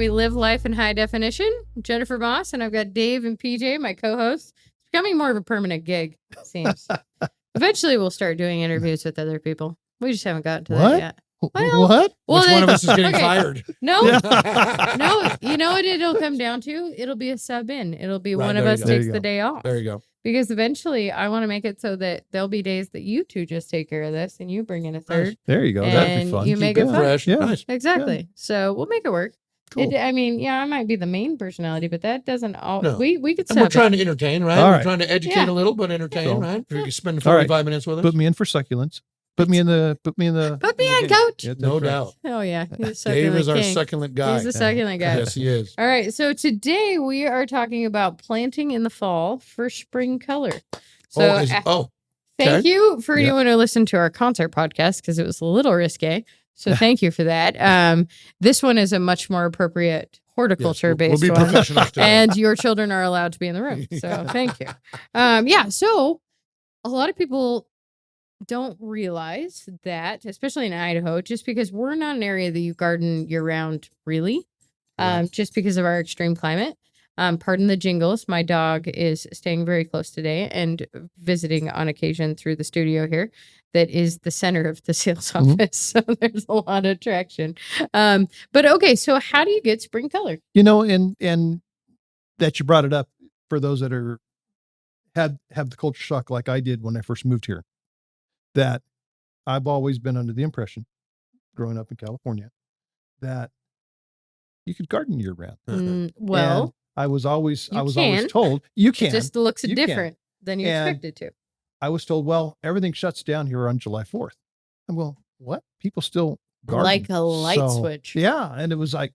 we live life in high definition. Jennifer Moss, and I've got Dave and PJ, my co-hosts. It's becoming more of a permanent gig, it seems. Eventually, we'll start doing interviews with other people. We just haven't gotten to that yet. Well, what? Which one of us is getting fired? No, no. You know what it'll come down to? It'll be a sub in. It'll be one of us takes the day off. There you go. Because eventually I want to make it so that there'll be days that you two just take care of this and you bring in a third. Nice. There you go. And that'd be fun. you make it fun. Fresh. Yeah. Nice. Exactly. Yeah. So we'll make it work. Cool. I mean, I might be the main personality, but that doesn't all. No. We could. And we're trying to entertain, right? All We're right. trying to educate a little, but entertain, So- right? You can spend All right. 45 minutes with us. Put me in for succulents. Put me in the. Put me in on, the coach. game. Yeah, No that's right. doubt. Oh yeah, he's a Dave is our king. succulent guy. He's a succulent guy. Yes, he is. All right, so today we are talking about planting in the fall for spring color. So thank you for anyone who listened to our concert podcast because it was a little risque. So thank you for that. This one is a much more appropriate horticulture based We'll be one. professionals today. And your children are allowed to be in the room. So thank you. So a lot of people don't realize that, especially in Idaho, just because we're not an area that you garden year round, really, just because of our extreme climate. Pardon the jingles. My dog is staying very close today and visiting on occasion through the studio here. That is the center of the sales office. So there's a lot of traction. But okay, so how do you get spring color? And that you brought it up for those that have the culture shock like I did when I first moved here, that I've always been under the impression, growing up in California, that you could garden year round. Well, And I was always can. told you can. it just looks You different than you And expected to. I was told, well, everything shuts down here on July 4th. I'm going, what? People still garden. Like a light So, switch. Yeah. And it was like,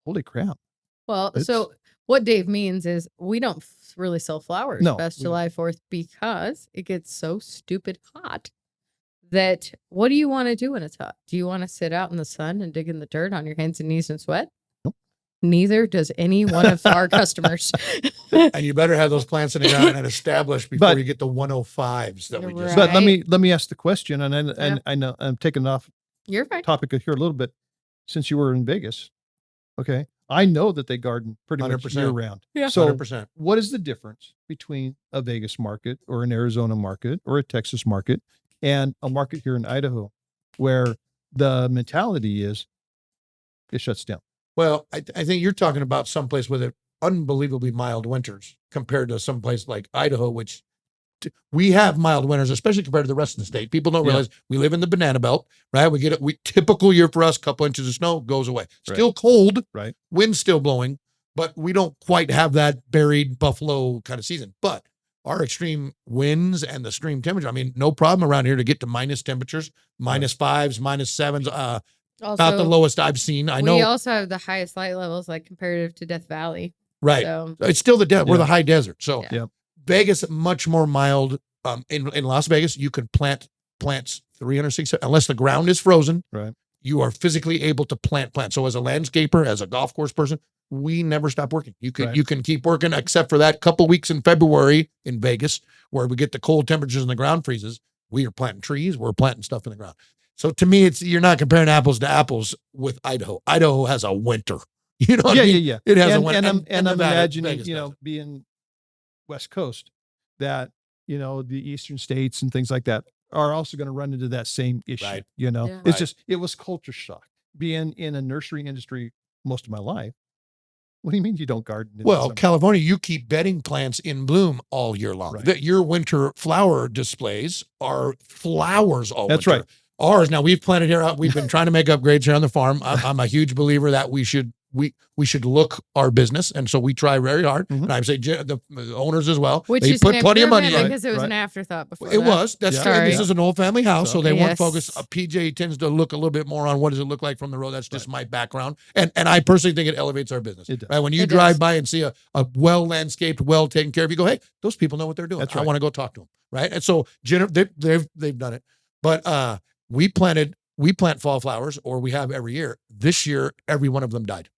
holy crap. Well, It's- so what Dave means is we don't really sell flowers past July 4th because it gets so stupid hot that what do you want to do when it's hot? Do you want to sit out in the sun and dig in the dirt on your hands and knees and sweat? Nope. Neither does any one of our customers. And you better have those plants in the ground and established before But- you get the 105s that we just. Right. But let me ask the question, and I know I'm taking off You're fine. topic here a little bit since you were in Vegas. Okay. I know that they garden pretty much 100%. year round. Yeah. So 100%. what is the difference between a Vegas market or an Arizona market or a Texas market and a market here in Idaho where the mentality is it shuts down? Well, I think you're talking about someplace with unbelievably mild winters compared to someplace like Idaho, which we have mild winters, especially compared to the rest of the state. People don't realize we live in the banana belt, right? We get it. Typical year for us, couple inches of snow goes away. Still cold, Right. Wind's still blowing, but we don't quite have that buried buffalo kind of season. But our extreme winds and the extreme temperature, I mean, no problem around here to get to minus temperatures, -5s, -7s, about the lowest I've seen. I know. We also have the highest light levels, like comparative to Death Valley. Right. So, It's still we're the high desert. So Yeah. Vegas, much more mild. In Las Vegas, you can plant plants 360, unless the ground is frozen. Right. You are physically able to plant plants. So as a landscaper, as a golf course person, we never stop working. You can keep working except for that couple weeks in February in Vegas where we get the cold temperatures and the ground freezes. We are planting trees. We're planting stuff in the ground. So to me, you're not comparing apples to apples with Idaho. Idaho has a winter. You know what I mean? Yeah. It has a and, winter. and I'm Nevada, imagining, Vegas doesn't. being West Coast, that, the eastern states and things like that are also going to run into that same issue. Right. Yeah. It's just, it was culture shock being in a nursery industry most of my life. What do you mean you don't garden? in the Well, summer? California, you keep bedding plants in bloom all year long. Right. Your winter flower displays are flowers all That's winter. right. Ours, now we've planted here. We've been trying to make upgrades here on the farm. I'm a huge believer that we should look our business, and so we try very hard. Mhm. And I say the owners as well. which they is put an plenty of money improvement in. because it was Right. an afterthought before. It that. was. That's Yeah. true. This Sorry. is an old family house, so they weren't Yes. focused. PJ tends to look a little bit more on what does it look like from the road. That's just my background, and I personally think it elevates our business. It does. Right? When you It drive does. by and see a well landscaped, well taken care of, you go, "Hey, those people know what they're doing. That's I right. want to go talk to them." Right? And so they've done it, but we plant fall flowers, or we have every year. This year, every one of them died.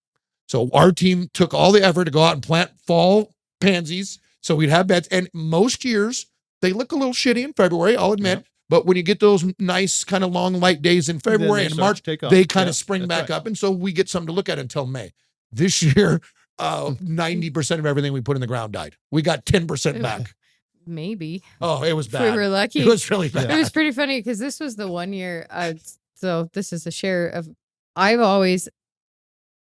So our team took all the effort to go out and plant fall pansies. So we'd have beds. And most years, they look a little shitty in February, I'll admit. Yeah. But when you get those nice kind of long light days in February they and start March, to take off. they kind Yeah, of spring that's back right. up. And so we get something to look at until May. This year, 90% of everything we put in the ground died. We got 10% back. Maybe. Oh, it was If bad. we were lucky. It was really bad. It was pretty funny because this was the one year. So this is a share of. I've always.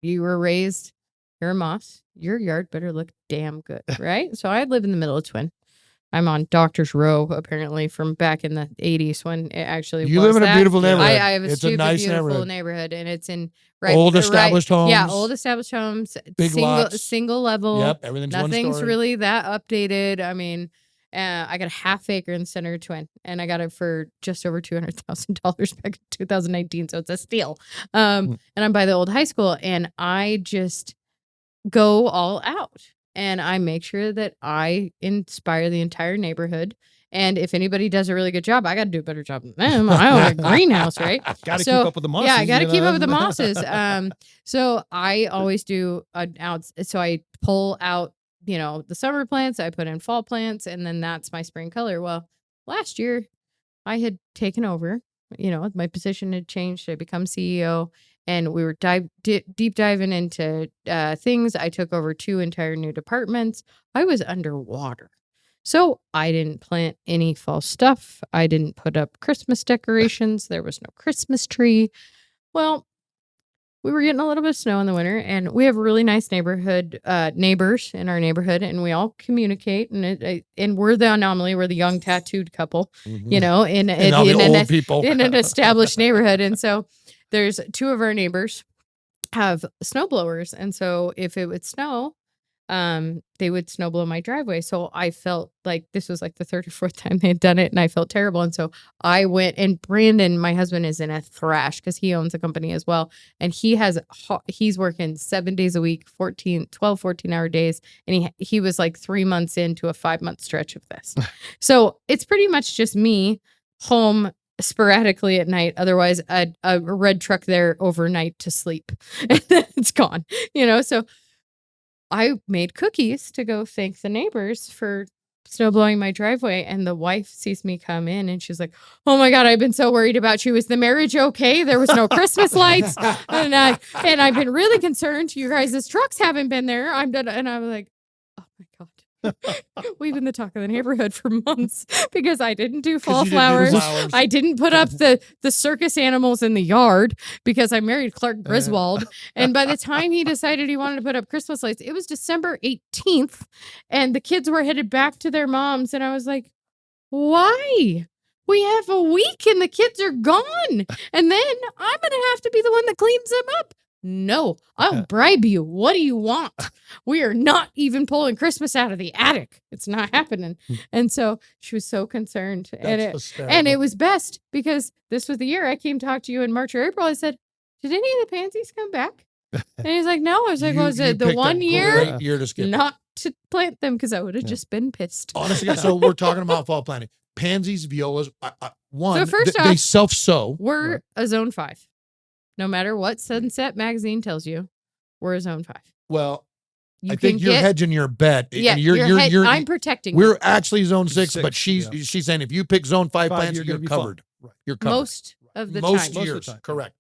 You were raised. You're a Moss. Your yard better look damn good, right? So I live in the middle of Twin. I'm on Doctor's Row, apparently, from back in the 80s when it actually You was live in that. a beautiful neighborhood. I have a It's stupid, a nice beautiful neighborhood. and it's in Old established homes. Yeah, old established homes. Big lots. Single level. Yep, everything's one Nothing's story. really that updated. I mean, I got a half acre in the center of Twin, and I got it for just over $200,000 back in 2019. So it's a steal. And I'm by the old high school, and I just go all out. And I make sure that I inspire the entire neighborhood. And if anybody does a really good job, I got to do a better job than them. I own a greenhouse, right? Got to So, keep up with the mosses. Yeah, I got to you keep know? up with the mosses. So I always do so I pull out, the summer plants, I put in fall plants, and then that's my spring color. Well, last year I had taken over, my position had changed. I become CEO, and we were deep diving into things. I took over 2 entire new departments. I was underwater. So I didn't plant any fall stuff. I didn't put up Christmas decorations. There was no Christmas tree. Well, we were getting a little bit of snow in the winter, and we have really nice neighbors in our neighborhood, and we all communicate. And we're the anomaly. We're the young tattooed couple, in all the old people in an established neighborhood. And so there's 2 of our neighbors have snow blowers, and so if it would snow, they would snow blow my driveway. So I felt like this was like the 3rd or 4th time they had done it, and I felt terrible. And so I went, and Brandon, my husband, is in a thrash because he owns a company as well. And he's working 7 days a week, 14-hour days. And he was like 3 months into a 5-month stretch of this. So it's pretty much just me home sporadically at night. Otherwise a red truck there overnight to sleep. And then it's gone, so I made cookies to go thank the neighbors for snow blowing my driveway. And the wife sees me come in, and she's like, "Oh my God, I've been so worried about you. Is the marriage okay? There was no Christmas lights. And I've been really concerned. You guys' trucks haven't been there." I'm done. And I was like, "Oh my God." We've been the talk of the neighborhood for months because I didn't do fall flowers. I didn't put up the circus animals in the yard because I married Clark Griswold. And by the time he decided he wanted to put up Christmas lights, it was December 18th, and the kids were headed back to their moms. And I was like, why? We have a week and the kids are gone. And then I'm going to have to be the one that cleans them up. No, I'll bribe you. What do you want? We are not even pulling Christmas out of the attic. It's not happening. And so she was so concerned. And it was best because this was the year I came talk to you in March or April. I said, "Did any of the pansies come back?" And he's like, "No." I was like, "Was it the one year to skip not to plant them?" Because I would have just been pissed. Honestly, so we're talking about fall planting. Pansies, violas, So first they off, self-sow. We're a zone 5. No matter what Sunset Magazine tells you, we're a zone 5. Well, I think you're hedging your bet. Yeah, you're I'm protecting. We're actually zone 6, but she's saying if you pick zone 5 plants, you're covered. Right. You're covered. Most of the Most time. years, correct.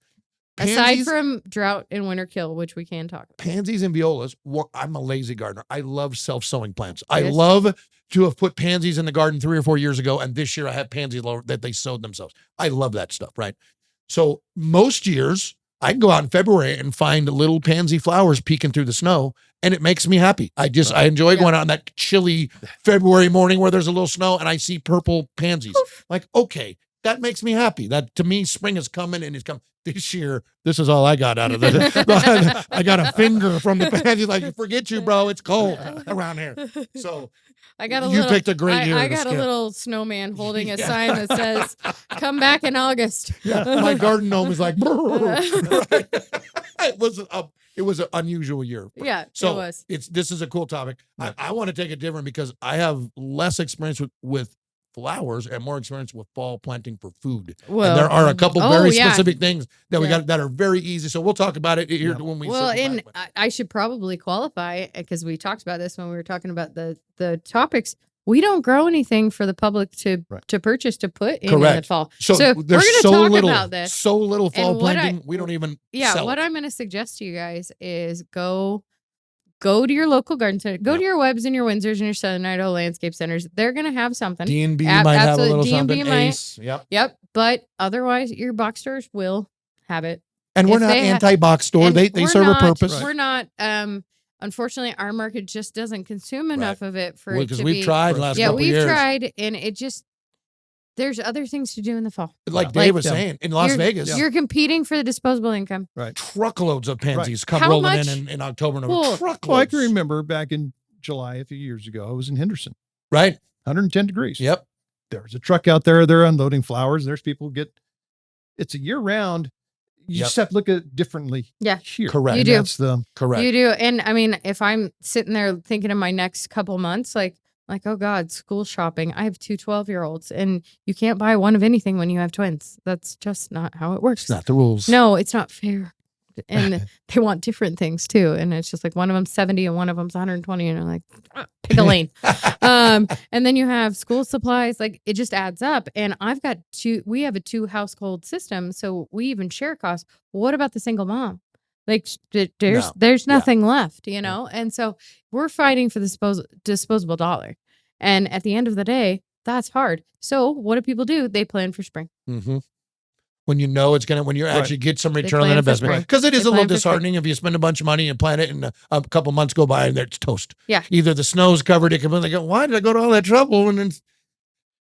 Aside from drought and winter kill, which we can talk about. Pansies and violas. I'm a lazy gardener. I love self-sowing plants. I Yes. love to have put pansies in the garden 3 or 4 years ago, and this year I have pansies that they sowed themselves. I love that stuff, right? So most years, I can go out in February and find little pansy flowers peeking through the snow, and it makes me happy. I enjoy going out on that chilly February morning where there's a little snow and I see purple pansies. Like, okay, that makes me happy. That to me, spring is coming and it's coming. This year, this is all I got out of it. I got a finger from the pansies. Like, forget you, bro. It's cold around here. So I got you picked a great year. I got a little snowman holding a sign that says, "Come back in August." Yeah, my garden gnome is like, right? It was an unusual year. Yeah, so it was. This is a cool topic. I want to take it different because I have less experience with flowers and more experience with fall planting for food. Well, and there are a couple very yeah. specific things that we got that are very easy. So we'll talk about it here when we. Well, and I should probably qualify because we talked about this when we were talking about the topics. we don't grow anything for the public to purchase to put in the fall. So we're there's going to so talk little, about this. so little fall what planting. We don't even sell what it. I'm going to suggest to you guys is go to your local garden center. Go to your Webbs and your Windsors and your Southern Idaho landscape centers. They're going to have something. D&B might have a little D&B something. might. Ace. Yep. Yep. But otherwise, your box stores will have it. And we're If not they ha- anti-box store. And They we're serve not- a purpose. We're not. Unfortunately, our market just doesn't consume enough of it for it Because to we've be. tried last Yeah, couple we've years. tried, and it just. There's other things to do in the fall. Like Dave was saying, in Las Vegas, You're competing for the disposable income. Right. truckloads of pansies come How rolling much- in October, November. Well, Truckloads. Well, I can remember back in July a few years ago, I was in Henderson, Right? 110 degrees. Yep. There's a truck out there. They're unloading flowers. There's people who it's a year round. You just have to look at it differently. Yeah. Here. Correct. You And do. That's Correct. You do. And I mean, if I'm sitting there thinking of my next couple months, like, oh God, school shopping. I have two 12-year-olds and you can't buy one of anything when you have twins. That's just not how it works. It's not the rules. No, it's not fair. And they want different things too. And it's just like one of them's 70 and one of them's 120. And I'm like, pick a lane. And then you have school supplies. Like it just adds up. And we have a 2-household system. So we even share costs. What about the single mom? Like there's nothing left, you know? And so we're fighting for the disposable dollar. And at the end of the day, that's hard. So what do people do? They plan for spring. Mm-hmm. When you know it's when you actually get some return on plan that for investment. spring. Because it is They a little plan for spring. disheartening if you spend a bunch of money and plant it and a couple months go by and it's toast. Yeah. Either the snow's covered, it completely go, why did I go to all that trouble? And then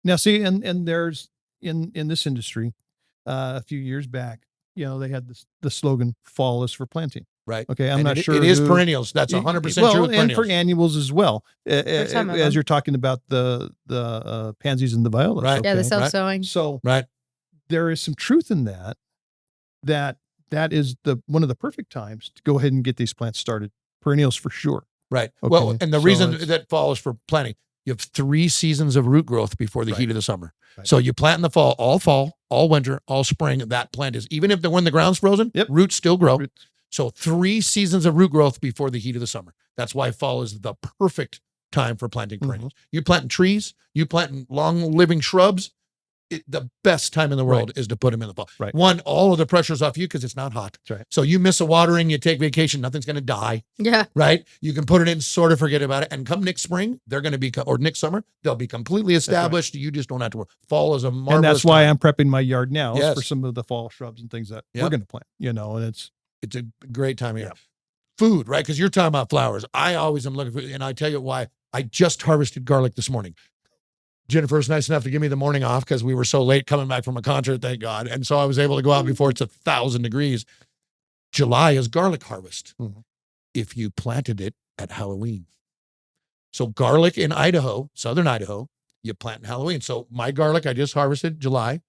now see, and there's in this industry, a few years back, they had the slogan "Fall is for planting." right. Okay. I'm And not sure. It is who- perennials. That's 100% true. Well, With and for perennials. annuals as well. some of As them. you're talking about the pansies and the violas. Right. Yeah, the okay? self-sowing. So Right. there is some truth in that is one of the perfect times to go ahead and get these plants started. Perennials for sure. Right. Okay, Well, and the so reason it's- that fall is for planting, you have 3 seasons of root growth before the Right. heat of the summer. Right. So you plant in the fall, all winter, all spring. That plant is, even if when the ground's frozen, Yep. roots still grow. Roots. So 3 seasons of root growth before the heat of the summer. That's why fall is the perfect time for planting Mm-hmm. perennials. You planting trees, you planting long living shrubs. The best time in the world is to put them in the fall. Right. One, all of the pressure's off you because it's not hot. That's right. So you miss a watering, you take vacation, nothing's going to die. Yeah. Right? You can put it in, sort of forget about it. And come next spring, they're going to be, or next summer, they'll be completely established. You just don't have to work. Fall is a marvelous And that's why time. I'm prepping my yard now Yes. for some of the fall shrubs and things that we're Yep. going to plant, and It's a great time of year. Yep. Food, right? Because you're talking about flowers. I always am looking for, and I tell you why. I just harvested garlic this morning. Jennifer's nice enough to give me the morning off because we were so late coming back from a concert, thank God. And so I was able to go out before it's 1,000 degrees. July is garlic harvest. Mhm. If you planted it at Halloween. So garlic in Idaho, southern Idaho, you plant in Halloween. So my garlic I just harvested July.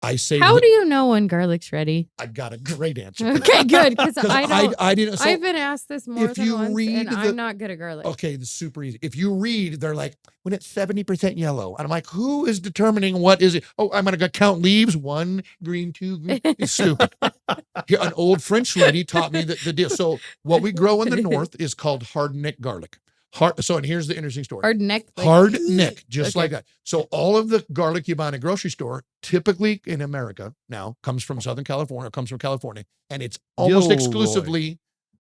I say How do you know when garlic's ready? I got a great answer. for that. Okay, good. Because 'Cause I don't. I didn't. So, I've been asked this more if than you once, read and the- I'm not good at garlic. okay, it's super easy. If you read, they're like, when it's 70% yellow. And I'm like, who is determining what is it? Oh, I'm going to count leaves. 1 green, 2 green. It's stupid. An old French lady taught me the deal. So what we grow in the north is called hard neck garlic. And here's the interesting story. Hard neck. like- Hard neck, just Okay. like that. So all of the garlic you buy in a grocery store, typically in America now, comes from Southern California, comes from California, and it's almost Gilroy. exclusively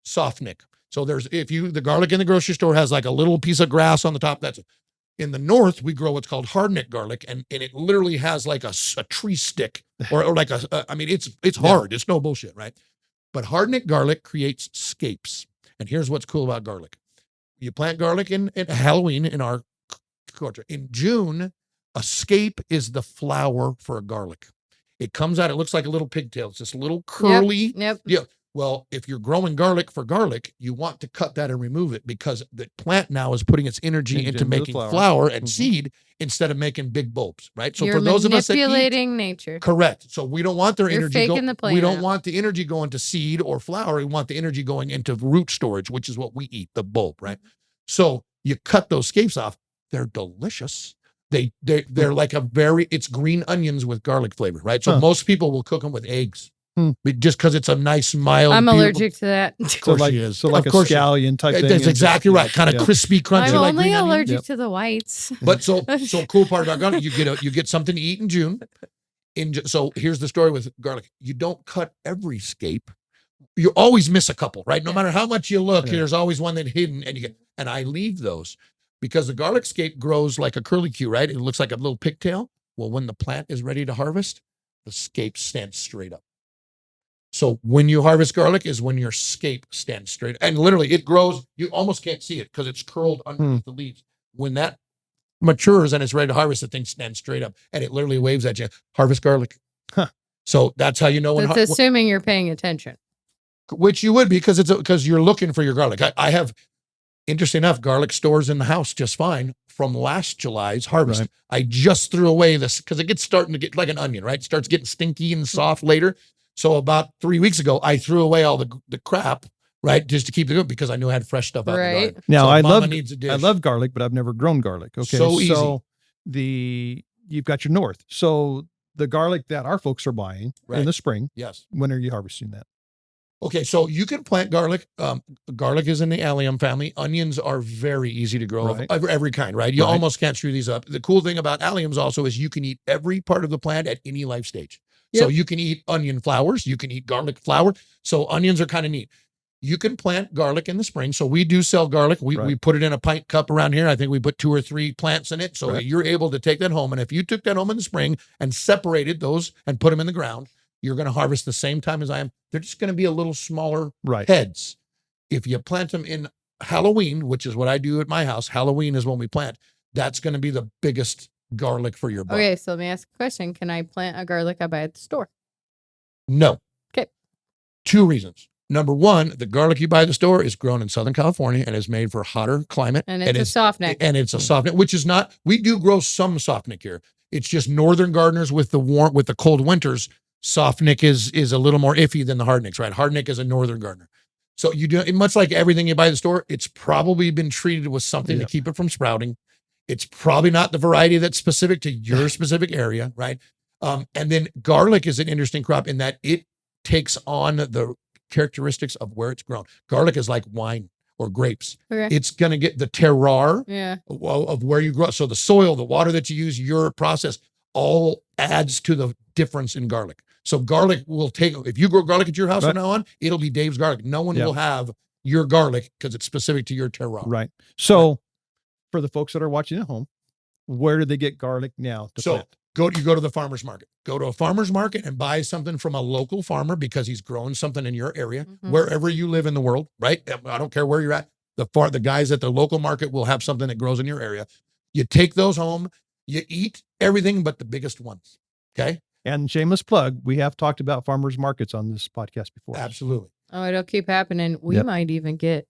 soft neck. So the garlic in the grocery store has like a little piece of grass on the top. That's it. In the north, we grow what's called hard neck garlic, and it literally has like a tree stick or like it's hard. It's no bullshit, right? But hard neck garlic creates scapes. And here's what's cool about garlic. You plant garlic in Halloween in our culture. In June, a scape is the flower for a garlic. It comes out, it looks like a little pigtail. It's this little curly. Yep. Yeah. Well, if you're growing garlic for garlic, you want to cut that and remove it because the plant now is putting its energy into Into the making flower. flower and Mhm. seed instead of making big bulbs, right? So You're for those of us that eat, manipulating nature. correct. So we don't want their You're energy. faking the We don't plant. want the energy going to seed or flower. We want the energy going into root storage, which is what we eat, the bulb, right? So you cut those scapes off. They're delicious. They're like it's green onions with garlic flavor, right? So Huh. most people will cook them with eggs. Just because it's a nice, mild. I'm beautiful- allergic to that. Of So course like, she is. so like Of a course she is. scallion type thing. That's and exactly just- right. Kind of yeah. crispy, crunchy. I'm like only green onion. allergic Yep. to the whites. But so cool part about garlic, you get something to eat in June. So here's the story with garlic. You don't cut every scape. You always miss a couple, right? No matter how much you look, Yeah. there's always one that hidden, and I leave those because the garlic scape grows like a curlicue, right? It looks like a little pigtail. Well, when the plant is ready to harvest, the scape stands straight up. So when you harvest garlic is when your scape stands straight, and literally it grows. You almost can't see it because it's curled underneath the leaves. When that matures and it's ready to harvest, the thing stands straight up, and it literally waves at you. Harvest garlic. Huh. So that's how you know when. That's assuming you're paying attention. Which you would be because you're looking for your garlic. I have, interesting enough, garlic stores in the house just fine from last July's harvest. Right. I just threw away this because it gets starting to get like an onion, right? It starts getting stinky and soft later. So about 3 weeks ago, I threw away all the crap, right, just to keep it good because I knew I had fresh stuff out in the Right. garden. Now So I Mama love needs a dish. I love garlic, but I've never grown garlic. Okay, So you've got your north. So the garlic that our folks are buying Right. in the spring, Yes. when are you harvesting that? Okay, so you can plant garlic. Garlic is in the allium family. Onions are very easy to grow Right. of every kind, right? You Right. almost can't screw these up. The cool thing about alliums also is you can eat every part of the plant at any life stage. So Yep. you can eat onion flowers, you can eat garlic flower. So onions are kind of neat. You can plant garlic in the spring. So we do sell garlic. We Right. put it in a pint cup around here. I think we put 2 or 3 plants in it. So Right. you're able to take that home. And if you took that home in the spring and separated those and put them in the ground, you're going to harvest the same time as I am. They're just going to be a little smaller Right. heads. If you plant them in Halloween, which is what I do at my house, Halloween is when we plant. That's going to be the biggest garlic for your buck. Okay, so let me ask a question. Can I plant a garlic I buy at the store? No. Okay. 2 reasons. Number one, the garlic you buy at the store is grown in Southern California and is made for hotter climate. And it's a soft neck. And it's a soft neck, which is not, we do grow some soft neck here. It's just northern gardeners with the cold winters, soft neck is a little more iffy than the hard necks, right? Hard neck is a northern gardener. So you do, much like everything you buy at the store, it's probably been treated with something to keep it from sprouting. It's probably not the variety that's specific to your specific area, right? And then garlic is an interesting crop in that it takes on the characteristics of where it's grown. Garlic is like wine or grapes. Okay. It's going to get the terroir Yeah. of where you grow. So the soil, the water that you use, your process all adds to the difference in garlic. So garlic will take, if you grow garlic at your house Right. from now on, it'll be Dave's garlic. No one Yeah. will have your garlic because it's specific to your terroir. Right. So for the folks that are watching at home, where do they get garlic now to So plant? you go to the farmer's market. Go to a farmer's market and buy something from a local farmer because he's growing something in your area, Mhm. wherever you live in the world, right? I don't care where you're at. The guys at the local market will have something that grows in your area. You take those home, you eat everything but the biggest ones. Okay? And shameless plug, we have talked about farmers markets on this podcast before. Absolutely. Oh, it'll keep happening. We Yep. might even get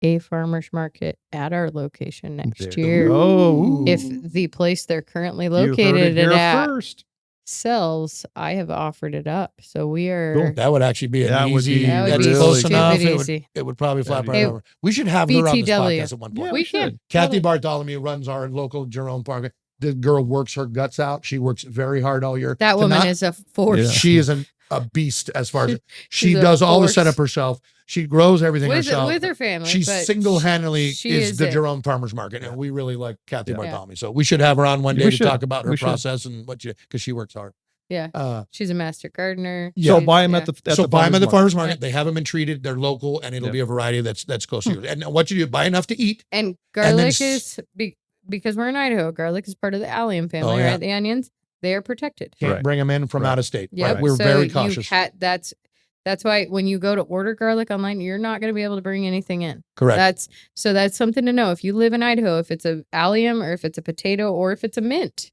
a farmer's market at our location next There year. we go. If the place they're currently You heard it located here at first. sells, I have offered it up. So we are That would actually be an That would easy. be that would That's be close stupid enough. easy. It would probably flap That'd right be- over. We should have her on this BTW. podcast at one point. Yeah, we should. can. Kathy Totally. Bartholomew runs our local Jerome Park. The girl works her guts out. She works very hard all year. That To woman not- is a force. Yeah. She is a beast as far as she She's a does all the force. setup herself. She grows everything With, herself. with her family. She but single-handedly she is the it. Jerome Farmers Market, and we really like Kathy Yeah. Bartholomew. So we should have her on one We day to should. talk about her We should. process and because she works hard. Yeah. She's a master gardener. So She's- buy them yeah. at the Buy them at the farmers market. Right. They have them and treated. They're local, and it'll Yep. be a variety that's close to you. And what you do, buy enough to eat. And And garlic then is because we're in Idaho. Garlic is part of the allium family, Oh, yeah. right? The onions, they are protected. Can't Right. bring them in from Right. out of state. Yep. Right. We're so very you cautious. That's why when you go to order garlic online, you're not going to be able to bring anything in. Correct. That's something to know. If you live in Idaho, if it's a allium or if it's a potato or if it's a mint,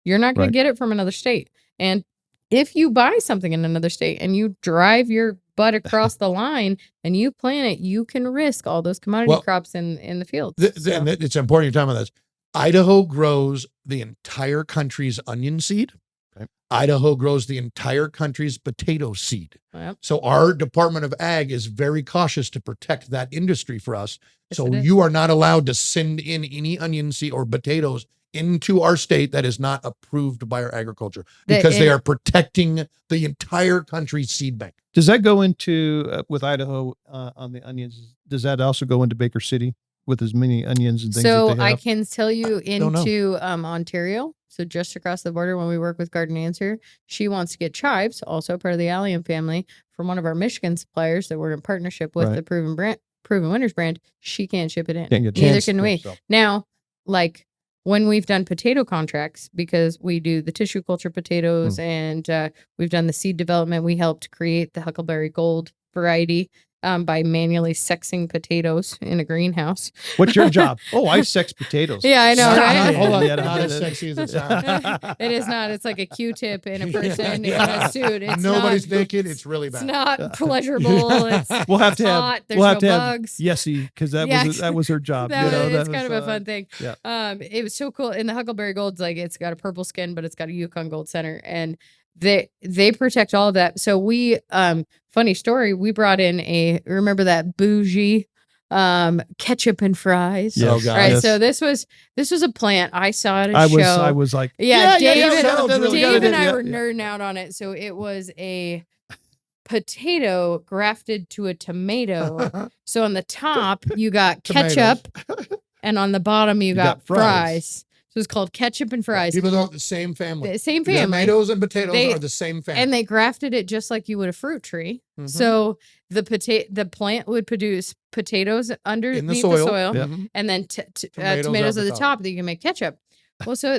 you're not going Right. to get it from another state. And if you buy something in another state and you drive your butt across the line and you plant it, you can risk all those commodity Well, crops in the fields. And it's important you're talking about this. Idaho grows the entire country's onion seed. Okay. Idaho grows the entire country's potato seed. Yep. So our Department of Ag is very cautious to protect that industry for us. Yes, So it is. you are not allowed to send in any onion seed or potatoes into our state that is not approved by our agriculture That- because they and- are protecting the entire country's seed bank. Does that go into with Idaho on the onions? Does that also go into Baker City with as many onions and things So that they I have? can tell you Don't know. into Ontario. So just across the border, when we work with Garden Answer, she wants to get chives, also part of the Allium family, from one of our Michigan suppliers that we're in partnership with, Right. the Proven Winners brand. She can't ship it in. Can't get Neither chance can to, we. so. Now, like when we've done potato contracts, because we do the tissue culture potatoes and we've done the seed development, we helped create the Huckleberry Gold variety by manually sexing potatoes in a greenhouse. What's your job? Oh, I sex potatoes. Yeah, I know, Stop right? it. Hold on. Yeah, Not yeah, as yeah. sexy as it sounds. It is not. It's like a Q-tip in a Yeah, person yeah. in a suit. It's Nobody's not, naked. It's really It's bad. not pleasurable. It's We'll have to have. hot. There's We'll have no to have bugs. Yessie because that Yeah, was that was her job. That you know, was, that it's kind of was, a fun thing. yeah. It was so cool. And the Huckleberry Gold's like, it's got a purple skin, but it's got a Yukon Gold center. And they protect all of that. So we, funny story, we brought in remember that bougie ketchup and fries? Yes. Oh, God. Right. Yes. So this was a plant. I saw at a I show. was like, Yeah, yeah, David, sounds really Dave good. and I Yeah, were yeah. nerding out on it. So it was a potato grafted to a tomato. So on the top you got ketchup, and on the bottom you got fries. So it's called ketchup and fries. People don't the same family. The same family. Tomatoes and potatoes They- are the same family. And they grafted it just like you would a fruit tree. Mhm. So the plant would produce potatoes underneath in the the soil. soil, Yeah. Mhm. and then Tomatoes tomatoes at at the the top that you can make ketchup. Well, so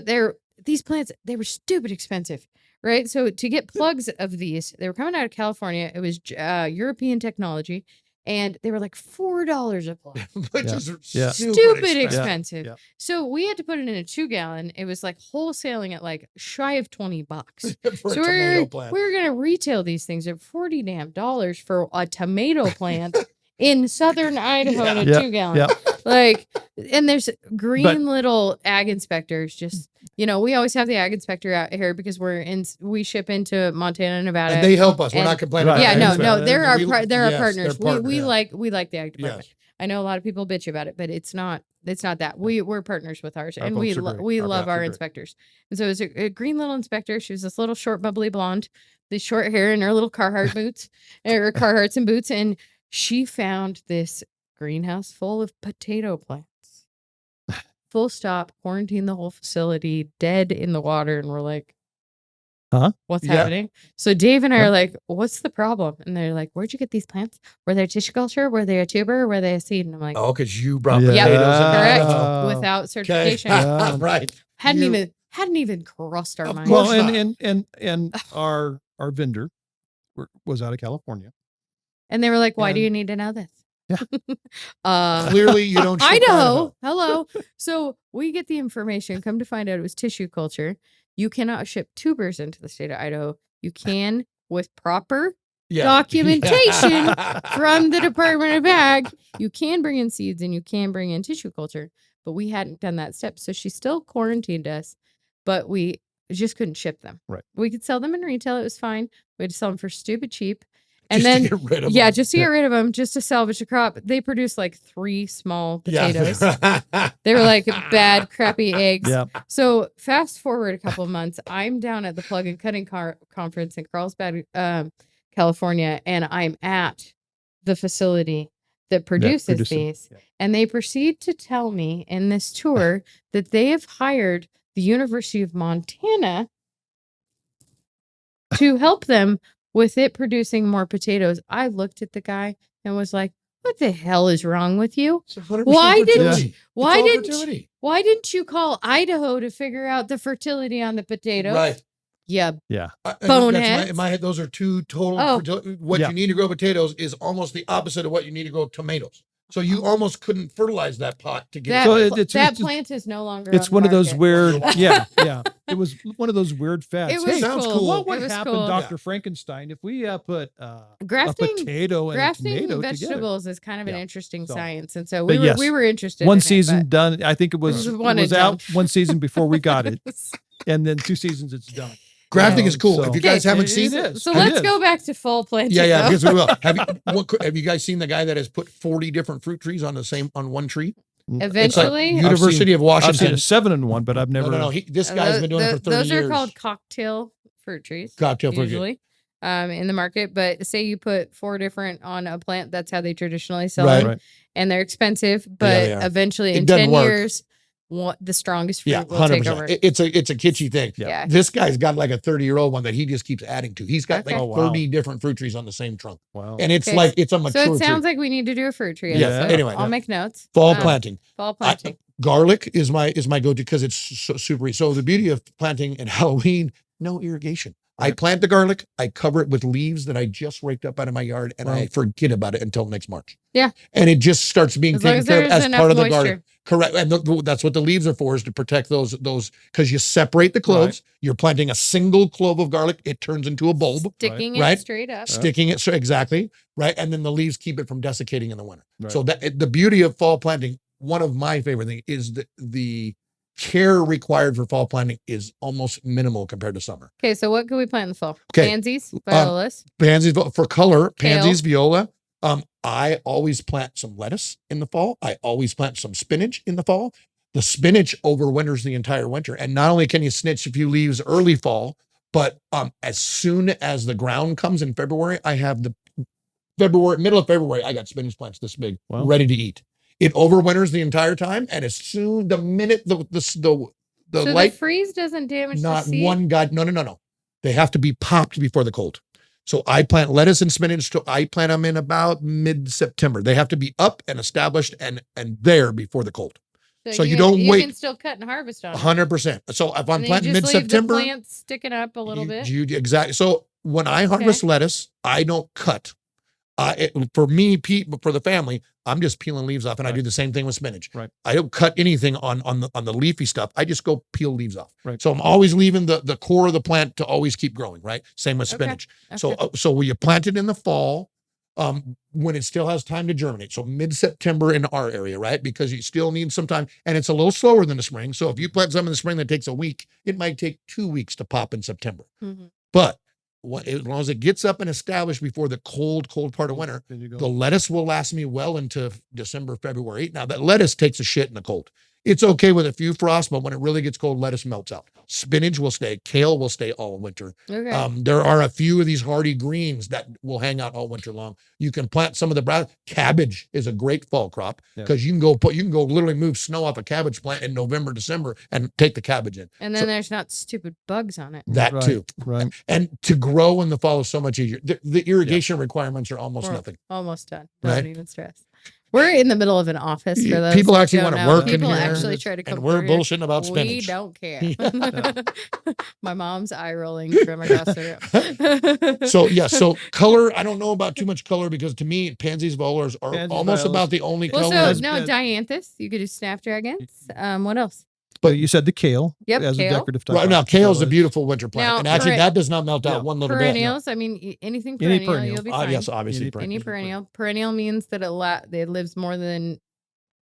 these plants, they were stupid expensive, right? So to get plugs of these, they were coming out of California. It was European technology, and they were like $4 a plug. Which Yeah. is Yeah. Stupid expensive. expensive. Yeah. So we had to put it in a 2-gallon. It was like wholesaling at like shy of $20. For a So tomato plant. we're gonna retail these things at $40 for a tomato plant in southern Idaho in a Yeah. 2-gallon. Yeah. Like, and there's green little ag inspectors. Just we always have the ag inspector out here because we ship into Montana and Nevada. And they help us. We're and- not complaining. Right. yeah, about no, that. they're our We- they're our yes, partners. they're partners. We like the ag department. Yes. I know a lot of people bitch about it, but it's not that. We're partners with ours, Our and folks are great. we Our love folks are our great. inspectors. And so it was a green little inspector. She was this little short, bubbly blonde, the short hair, and her little Carhartt boots, or Carhartts and boots, and she found this greenhouse full of potato plants. Full stop. Quarantine the whole facility. Dead in the water, and we're like, Huh? What's Yeah. happening? So Dave and I Yeah. are like, what's the problem? And they're like, where'd you get these plants? Were they tissue culture? Were they a tuber? Or were they a seed? And I'm like, Oh, because you brought Yeah. potatoes. in. correct. Oh. Without Okay. certification. Yeah. Right. hadn't You- even crossed our Of mind. course Well, not. and our vendor was out of California. And they were like, why do And- you need to know this? Yeah. Clearly, you don't. ship Idaho. Hello. So we get the information. Come to find out it was tissue culture. You cannot ship tubers into the state of Idaho. You can with proper Yeah. documentation Yeah. from the Department of Ag. You can bring in seeds and you can bring in tissue culture, but we hadn't done that step. So she still quarantined us, but we just couldn't ship them. Right. We could sell them in retail. It was fine. We had to sell them for stupid cheap. And Just then, to get rid of yeah, them. just to get rid of them, just to salvage the crop. They produced like 3 small potatoes. Yeah. They were like bad, crappy eggs. Yeah. So fast forward a couple of months, I'm down at the Plug and Cutting conference in Carlsbad, California, and I'm at the facility that produces produces them. these. Yeah. And they proceed to tell me in this tour that they have hired the University of Montana to help them with it producing more potatoes. I looked at the guy and was like, what the hell is wrong with you? It's 100% Why didn't fertility. It's Why all didn't fertility. Why didn't you call Idaho to figure out the fertility on the potatoes? Right. Yeah. Yeah. Boneheads. In my head, those are two total. Oh. What Yeah. you need to grow potatoes is almost the opposite of what you need to grow tomatoes. So you almost couldn't fertilize that pot to get That, So it. it's- plant is no longer. It's on the one of those market. weird. Yeah. Yeah. It was one of those weird fads. It was Hey, sounds cool. cool. what would It was happen, cool. Dr. Frankenstein, if we put a Grafting potato and a grafting tomato together? vegetables is kind of an Yeah. interesting So- science, and so But we yes, were interested. One in season it, done. I think it was This is it one was and out done. one season before we got it, but- and then 2 seasons it's done. Grafting Yeah. is cool. So- If you guys Okay, haven't it seen is. So It let's is. go back to fall planting. yeah, though. because we will. Have you guys seen the guy that has put 40 different fruit trees on one tree? Eventually, University of I've seen Washington. a 7-in-1, but I've never. No. This guy's been doing it for 30 those years. are called cocktail fruit trees. Cocktail fruit. Usually, in the market. But say you put 4 different on a plant, that's how they traditionally sell Right. them. Right. And they're expensive, but they are. eventually It in doesn't 10 work. years, the strongest fruit Yeah, will take 100%. over. It's a kitschy thing. Yeah. This guy's got like a 30-year-old one that he just keeps adding to. He's got Okay. like Oh, wow. 30 different fruit trees on the same trunk. Wow. And it's Okay. like, it's a So mature it sounds tree. like we need to do a fruit tree. Yeah. episode. Anyway, I'll make notes. Fall Um, planting. Fall planting. Garlic is my go-to because it's so super. So the beauty of planting in Halloween, no irrigation. I Right. plant the garlic, I cover it with leaves that I just raked up out of my yard, and Wow. I forget about it until next March. Yeah. And it just starts being As long taken as care of there's as enough part of the moisture. garden. Correct. And that's what the leaves are for, is to protect those, because you separate the cloves. You're planting a single clove of garlic, it turns into a bulb. Sticking Right. it straight up. Sticking it, so exactly right, and then the leaves keep it from desiccating in the winter. Right. So that the beauty of fall planting, one of my favorite things, is the care required for fall planting is almost minimal compared to summer. Okay, so what can we plant in the fall? Okay. Pansies, violas. Pansies for color, Kale. pansies, viola. I always plant some lettuce in the fall. I always plant some spinach in the fall. The spinach overwinters the entire winter, and not only can you snitch a few leaves early fall, but as soon as the ground comes in February, I have middle of February, I got spinach plants this big, Wow. ready to eat. It overwinters the entire time, and as soon the minute the So light, the freeze doesn't damage not the seed? one god, no. They have to be popped before the cold. So I plant lettuce and spinach. I plant them in about mid-September. They have to be up and established and there before the cold. So you don't You wait. can still cut and harvest on it. 100%. So if I'm And then planting you just leave mid-September, the plants sticking up a little bit. exactly. So when I harvest lettuce, I don't cut. For me, Pete, but for the family, I'm just peeling leaves off, and I do the same thing with spinach. Right. I don't cut anything on the leafy stuff. I just go peel leaves off. Right. So I'm always leaving the core of the plant to always keep growing. Right. Same with Okay. spinach. Okay. So when you plant it in the fall, when it still has time to germinate. So mid-September in our area, right? Because you still need some time, and it's a little slower than the spring. So if you plant some in the spring that takes a week, it might take 2 weeks to pop in September. Mhm. But as long as it gets up and established before the cold part of winter, There you go. the lettuce will last me well into December, February. Now that lettuce takes a shit in the cold. It's okay with a few frosts, but when it really gets cold, lettuce melts out. Spinach will stay. Kale will stay all winter. Okay. There are a few of these hardy greens that will hang out all winter long. You can plant some of the brown. Cabbage is a great fall crop Yeah. because you can go literally move snow off a cabbage plant in November, December, and take the cabbage in. and then there's not stupid bugs on it. That Right. too. Right. And to grow in the fall is so much easier. The irrigation requirements are almost We're nothing. Almost done. Don't Right. even stress. We're in the middle of an office for those People that actually don't wanna know. work in People here, actually try to come And we're through here. bullshitting about We spinach. don't care. Yeah. My mom's eye rolling from across the room. So color, I don't know about too much color because to me, pansies, violas are Pansies, almost violas. about the only well, color. so no dianthus. You could do snapdragons. What else? But you said the kale Yep, as kale. a decorative type. Right now, kale's a So beautiful winter plant, Now, and actually, peren- that does not melt out Yeah. one little bit. Perennials. I mean, anything Any perennial, perennial. you'll be fine. Yes, obviously. Any perennial. Any perennial. Perennial means that it lives more than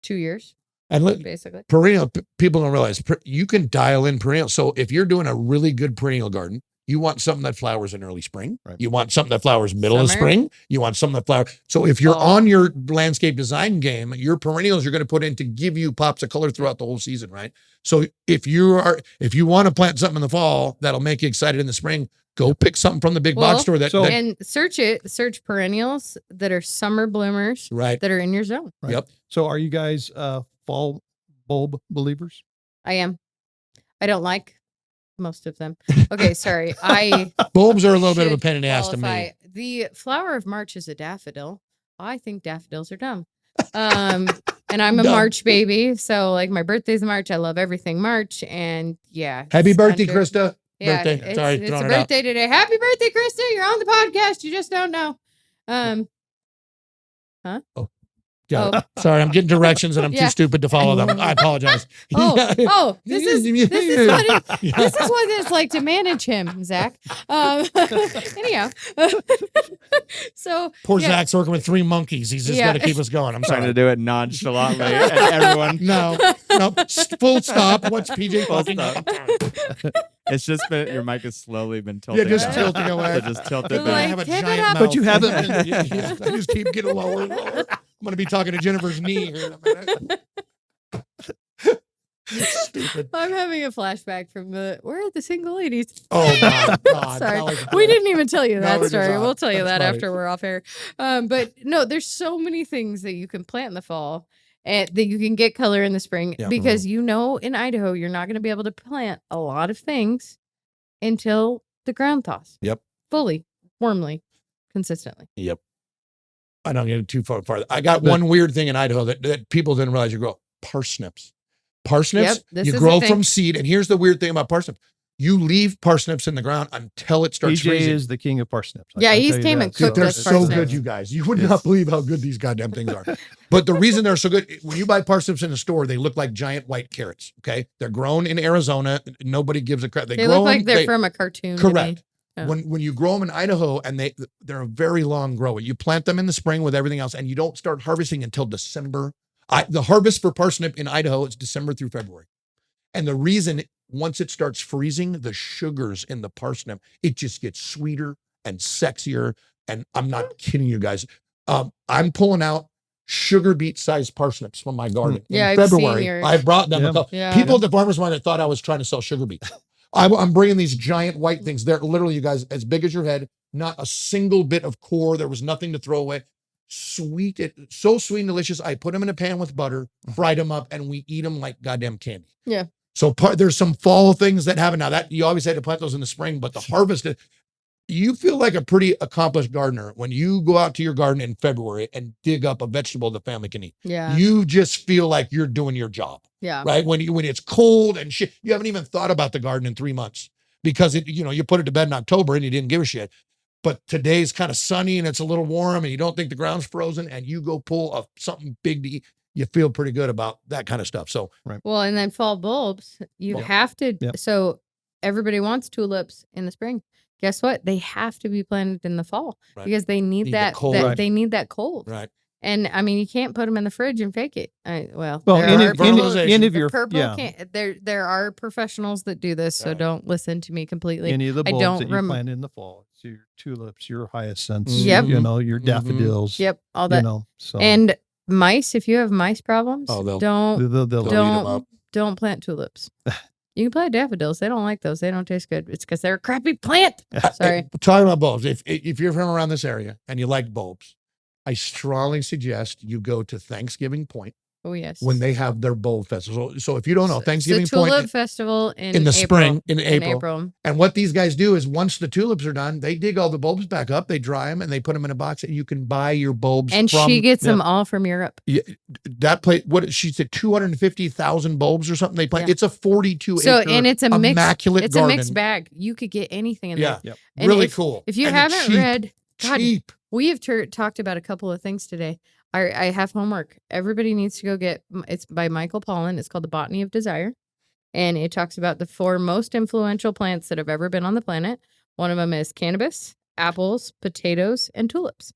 2 years, And basically. perennial, people don't realize you can dial in perennial. So if you're doing a really good perennial garden, you want something that flowers in early spring. Right. You want something that flowers middle of Summer. spring. You want something that flowers. So if you're Fall. on your landscape design game, your perennials you're going to put in to give you pops of color throughout the whole season, right? So if you want to plant something in the fall that'll make you excited in the spring, go pick something from the big Well, box store that And search perennials that are summer bloomers right. that are in your zone. Right. Yep. So are you guys fall bulb believers? I am. I don't like most of them. Okay, sorry. I Bulbs are a little bit of a should pain in the ass to qualify. me. The flower of March is a daffodil. I think daffodils are dumb. And I'm a Dumb. March baby, so like my birthday's March. I love everything March, and yeah. Happy it's birthday, under- Krista. Yeah, Birthday. Sorry, it's throwing a it out. birthday today. Happy birthday, Krista! You're on the podcast. You just don't know. Yeah. Sorry, I'm getting directions and I'm Yeah. too stupid to follow them. I apologize. This is what it's like to manage him, Zach. Anyhow, so Poor yeah. Zach's working with 3 monkeys. He's just Yeah. got to keep us going. I'm Trying to sorry. do it nonchalantly, and everyone. No. Full stop. What's PJ Full fucking stop. It's just been your mic has slowly been tilting. just up. tilting away. So just tilt You're it I back. have a Take it giant up. mouth. But you haven't been- I just keep getting lower and lower. I'm going to be talking to Jennifer's knee here in a minute. stupid. I'm having a flashback from where are the single ladies? Oh my God. Sorry, that was we good. didn't even tell you No, that we did story. not. We'll tell you That's that funny. after we're off air. But no, there's so many things that you can plant in the fall and that you can get color in the spring Yeah. because in Idaho you're not going to be able to plant a lot of things until the ground thaws. Yep. Fully, warmly, consistently. Yep. I don't get too far farther. I got one weird thing in Idaho that people didn't realize you grow. Parsnips. Parsnips, Yep, this you is grow the thing. from seed. And here's the weird thing about parsnips. You leave parsnips in the ground until it starts PJ freezing. is the king of parsnips. I Yeah, can he's tell you came that. and Dude, cooked they're us so parsnips. good, you guys. You would It's- not believe how good these goddamn things are. But the reason they're so good, when you buy parsnips in the store, they look like giant white carrots. Okay. They're grown in Arizona. Nobody gives a crap. They grow look like them, they're from a cartoon. to me. correct. Yeah. When you grow them in Idaho and they're a very long grower. You plant them in the spring with everything else and you don't start harvesting until December. The harvest for parsnip in Idaho is December through February. And the reason, once it starts freezing, the sugars in the parsnip, it just gets sweeter and sexier. And I'm not kidding you guys. I'm pulling out sugar beet sized parsnips from my garden. Yeah, in I've seen February. yours. I brought them Yeah. a couple. Yeah. People at the farmer's market thought I was trying to sell sugar beets. I'm bringing these giant white things. They're literally, you guys, as big as your head, not a single bit of core. There was nothing to throw away. Sweet, so sweet and delicious. I put them in a pan with butter, fried them up, and we eat them like goddamn candy. Yeah. So there's some fall things that happen now. That you always had to plant those in the spring, but the harvest, you feel like a pretty accomplished gardener when you go out to your garden in February and dig up a vegetable the family can eat. Yeah. You just feel like you're doing your job. Yeah. Right. When it's cold and shit, you haven't even thought about the garden in 3 months because you put it to bed in October and you didn't give a shit. But today's kind of sunny and it's a little warm and you don't think the ground's frozen and you go pull something big to eat. You feel pretty good about that kind of stuff. So Well, and then fall bulbs, you Yep. have to. Yep. So everybody wants tulips in the spring. Guess what? They have to be planted in the fall Right. because they need Need the that. cold. Right. They need that cold. right. And I mean, you can't put them in the fridge and fake it. Well, there end are of, people- fertilization. of the your purple yeah, can't. There are professionals that do this, so Right. don't listen to me completely. any of the I bulbs don't that you rem- plant in the fall. It's your tulips, your hyacinths, Yep. your Mhm. daffodils. Yep, all that. So And mice, if you have mice problems, Oh, they'll- don't they'll They'll eat 'em don't up. don't plant tulips. You can plant daffodils. They don't like those. They don't taste good. It's because they're a crappy plant. Sorry. Talking about bulbs. If you're from around this area and you like bulbs, I strongly suggest you go to Thanksgiving Point Oh yes. when they have their bulb festival. So if you don't know, It's Thanksgiving the Tulip Point Festival in in the April. spring, in In April. April. And what these guys do is once the tulips are done, they dig all the bulbs back up, they dry them, and they put them in a box, and you can buy your bulbs. And from she gets them all from Europe. that place. What she said, 250,000 bulbs or something. They plant. Yeah. It's a 42 So acre, and it's a mixed immaculate it's garden. a mixed bag. You could get anything in Yeah, there. Yep. And really if- cool. If you And haven't cheap, read, God, cheap. we have talked about a couple of things today. I have homework. Everybody needs to go get. It's by Michael Pollan. It's called The Botany of Desire, and it talks about the 4 most influential plants that have ever been on the planet. One of them is cannabis, apples, potatoes, and tulips.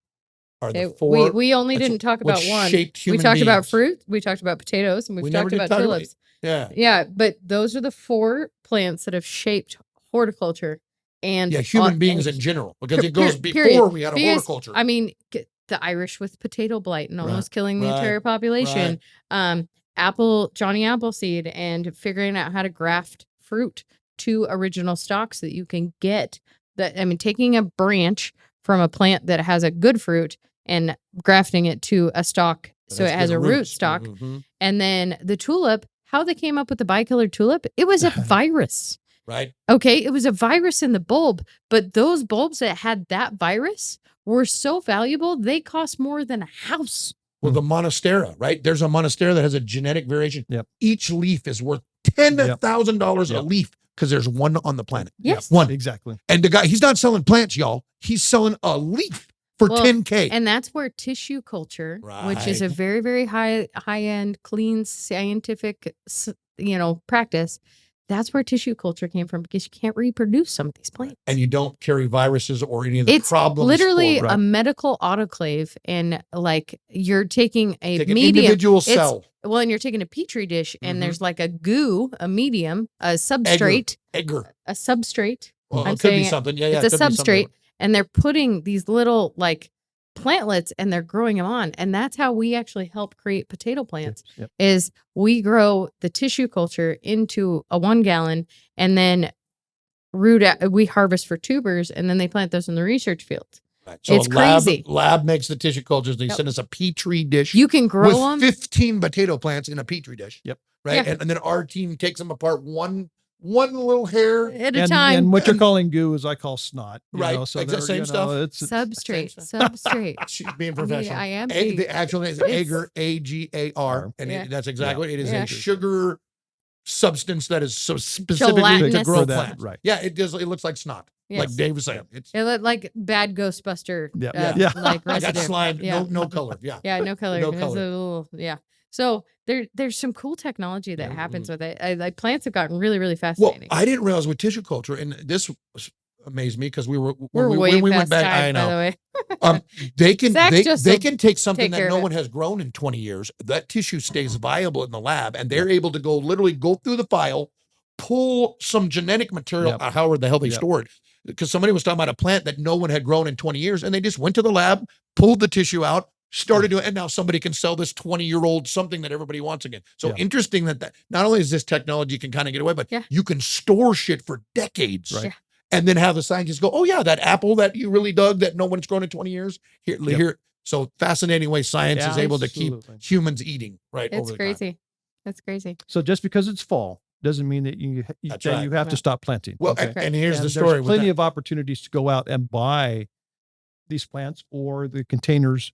Are the Okay, 4 we only that's didn't talk what about one. shaped We human talked about beings. fruit. We talked about potatoes, and we've We never talked did about talk about- tulips. Yeah. Yeah, but those are the 4 plants that have shaped horticulture and Yeah, human beings and- in general, because it Per- goes period. before we had a Because, horticulture. I mean, the Irish with potato blight and Right, almost killing the right, entire population. Johnny Appleseed, and figuring out how to graft fruit to original stocks that you can get. Taking a branch from a plant that has a good fruit and grafting it to a stalk so it That's has good a root roots. stock. Mhm. And then the tulip, how they came up with the bicolored tulip, it was a virus. Right. Okay, it was a virus in the bulb, but those bulbs that had that virus were so valuable, they cost more than a house. Well, the monastera, right? There's a monastera that has a genetic variation. Yep. Each leaf is worth $10,000 a Yep. leaf because there's one on the planet. Yes. One. Exactly. And the guy, he's not selling plants, y'all. He's selling a leaf for Well, $10K. And that's where tissue culture, which is a Right. very, very high end, clean, scientific, practice. That's where tissue culture came from because you can't reproduce some of these plants. And you don't carry viruses or any of the It's problems. literally for- a medical autoclave, and like you're taking a Take an medium. individual cell. Well, and you're taking a petri dish, and Mhm. there's like a goo, a medium, a substrate, Egger. a substrate. Well, I'm it could be saying something. Yeah, yeah. it's it a could be something. substrate, and they're putting these little like plantlets and they're growing them on. And that's how we actually help create potato plants. Yep. Is we grow the tissue culture into a 1 gallon and then we harvest for tubers and then they plant those in the research fields. Right. So It's a lab, crazy. lab makes the tissue cultures. They Yep. send us a petri dish You can grow with them 15 potato plants in a petri dish. Yep. Right. Yeah. And then our team takes them apart one little hair. at a time. And what you're calling goo is I call snot. you Right. know, so Exact they're, same you know, stuff. it's Substrate. Same Substrate. She's being professional. I am. The actual name is It's- agar, AGAR, and Yeah. that's exactly what it is. Yeah. A sugar substance that is so specifically to Gelatinous. grow For that, plants. right. Yeah, it does. It looks like snot, like Yes. Dave was saying. It's It looked like bad Ghostbuster. Yeah. Yeah. Like I got residue. slime, Yeah. no color. Yeah. Yeah, no color. No It was color. a little, yeah. So there's some cool technology that Yeah, happens with it. Like plants have gotten really, really Well, fascinating. I didn't realize with tissue culture, and this amazed me because we were We're when way we past went back. time, I by the know. way. They can Zach just they will can take something take that care no of it. one has grown in 20 years. That tissue stays viable in the lab, and they're able to literally go through the file, pull some genetic material, Yep. however the hell they Yep. store it. Because somebody was talking about a plant that no one had grown in 20 years, and they just went to the lab, pulled the tissue out, started doing, and now somebody can sell this 20-year-old something that everybody wants again. So Yeah. interesting that not only is this technology can kind of get away, but Yeah. you can store shit for decades. Right. Yeah. And then have the scientists go, oh yeah, that apple that you really dug that no one's grown in 20 years. Here. So fascinating way science is able to keep Absolutely. humans eating right It's over the time. crazy. That's crazy. So just because it's fall doesn't mean that That's that right. you have to Right. stop planting. Well, okay? and here's And the story. There's with plenty that. of opportunities to go out and buy these plants or the containers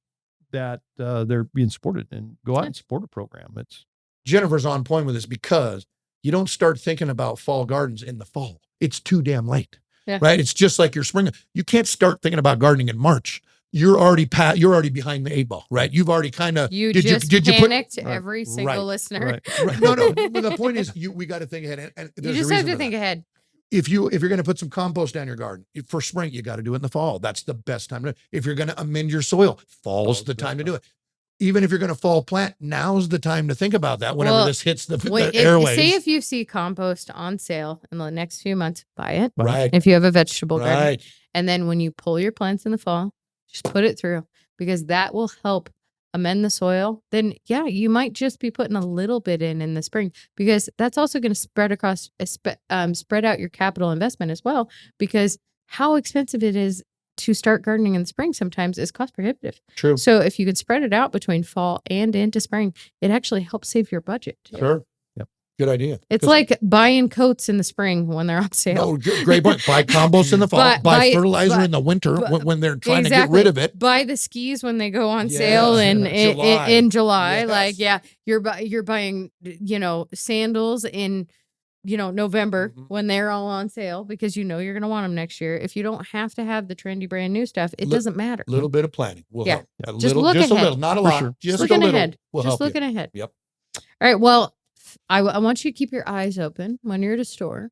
that they're being supported and go out and support a program. It's Jennifer's on point with this because you don't start thinking about fall gardens in the fall. It's too damn late. Yeah. Right. It's just like your spring. You can't start thinking about gardening in March. You're already behind the 8 ball, right? You've already kind of You did just you put panicked Right. every single Right. listener. right. right, no. But the point is we got to think ahead. And You there's a just have reason to for think that. ahead. If you're going to put some compost down your garden for spring, you got to do it in the fall. That's the best time to. If you're going to amend your soil, fall's the time to do it. Even if you're going to fall plant, now's the time to think about that. Whenever Well, this hits the Wait, airwaves, say if you see compost on sale in the next few months, buy it. right, If you have a vegetable garden. right, And then when you pull your plants in the fall, just put it through because that will help amend the soil. Then, yeah, you might just be putting a little bit in the spring because that's also going to spread across, spread out your capital investment as well. Because how expensive it is to start gardening in the spring sometimes is cost prohibitive. true, So if you can spread it out between fall and into spring, it actually helps save your budget. sure, Yep. good idea. It's 'Cause- like buying coats in the spring when they're on sale. no, great point. Buy compost in the fall, But- buy buy- fertilizer but- in the winter but- when they're trying to get Exactly. rid of it. Buy the skis when they go on Yes. sale in July. in July. Yes. Like, yeah, you're buying, sandals in, November Mhm. when they're all on sale because you're going to want them next year. If you don't have to have the trendy brand new stuff, it Li- doesn't matter. A little bit of planning will Yeah. help. A Just look just a ahead. little, not a For lot, sure. just a looking little ahead. will Just help looking you. ahead. Yep. All right. Well, I want you to keep your eyes open when you're at a store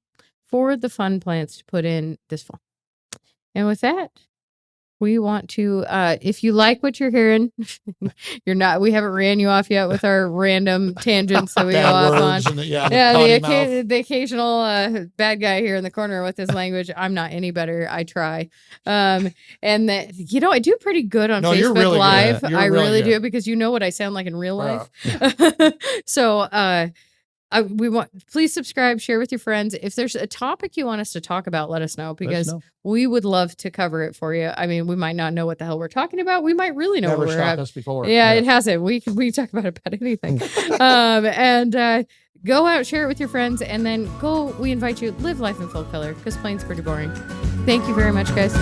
for the fun plants to put in this fall. And with that, we want to, if you like what you're hearing, we haven't ran you off yet with our random tangents that we go Bad off on. words and the Yeah, potty mouth. the occasional bad guy here in the corner with his language. I'm not any better. I try. And that, I do pretty good on No, you're Facebook really good. Live. You're I really really good. do because you know what I sound like in real life. Wow. So, please subscribe, share with your friends. If there's a topic you want us to talk about, let us know because we would love to cover it for you. I mean, we might not know what the hell we're talking about. We might really know Never what we're stopped at. us before. Yeah, it hasn't. We talk about anything. And go out, share it with your friends, and then we invite you, live life in full color because plain's pretty boring. Thank you very much, guys.